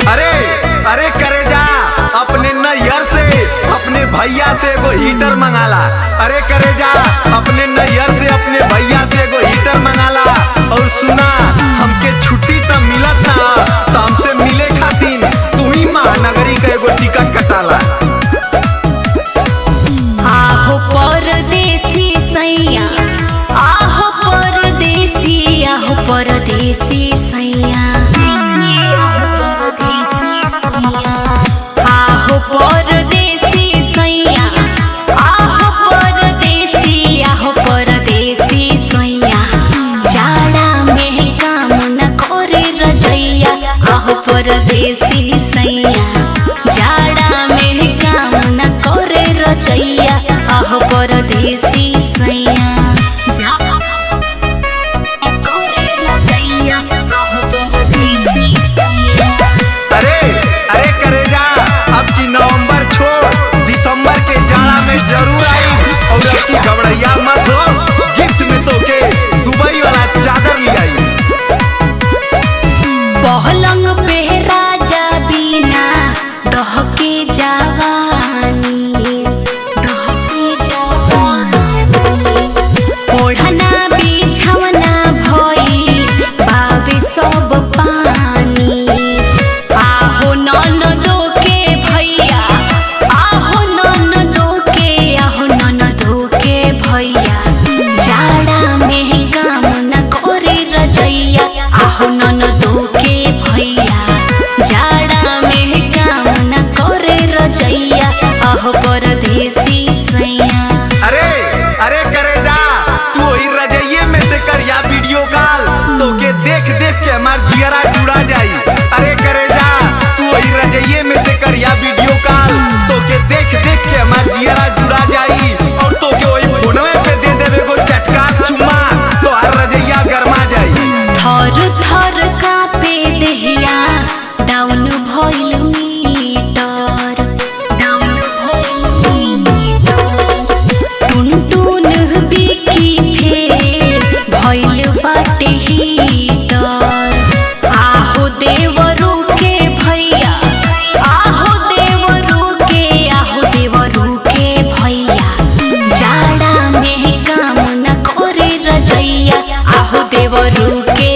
अरे अरे करे जा अपने नैयर से अपने भैया से एगो हीटर मंगाला। अरे करे जा अपने नैयर से अपने भैया से एगो हीटर मंगाला। और सुना हमके छुट्टी तब मिलत ना तो हमसे मिले खातिर तू ही महानगरी का एगो टिकट कटाला। आहो परदेसी सैया, आहो परदेसी, आहो परदेसी सैया, आहो परदेसी सैया, आहो परदेसी, आहो परदेसी सैया। जाड़ा में काम न करे रजैया, आहो परदेसी सैया। जाड़ा में काम न करे रजैया, आहो परदेसी सैया। अरे अरे करे जा अब की नवंबर छोड़ दिसंबर के जाड़ा में जरूर आई। और अब की घबराइया मत हो, गिफ्ट में तो के दुबई वाला चादर ले आई। पहलंग पे राजा बिना डहके जवानी, डहके जवानी। ओढ़ना बिछवना भई बावे सब पानी। आहो ननदो के भैया, आहो ननदो के, आहो ननदो के भैया। जाड़ा में काम न करे रजैया, आहो ननदो के भैया। जाड़ा में काम न करे रजैया, आहो परदेसी सैया। अरे अरे करे जा तू वही रजइये में से करिया वीडियो कॉल, तो के देख देख के हमार जियरा जुड़ा जाई। अरे करे जा तू वही रजइये में से करिया वीडियो कॉल, तो के देख देख के हमार जियरा जुड़ा जाई। और तो के वही फोनवे पे दे देवे को चटकार चुम्मा, तो हर रजइया गरमा जाई। थर थर कापे देहिया डाउन भइल मीटर, डाउन भइल मीटर। टुन टुन बिकी फेर भइल बाटे हीटर। आहो देवरू के भैया, आहो देवरू के, आहो देवरू के भैया। जाड़ा में काम न करे रजैया, आहो देवरू के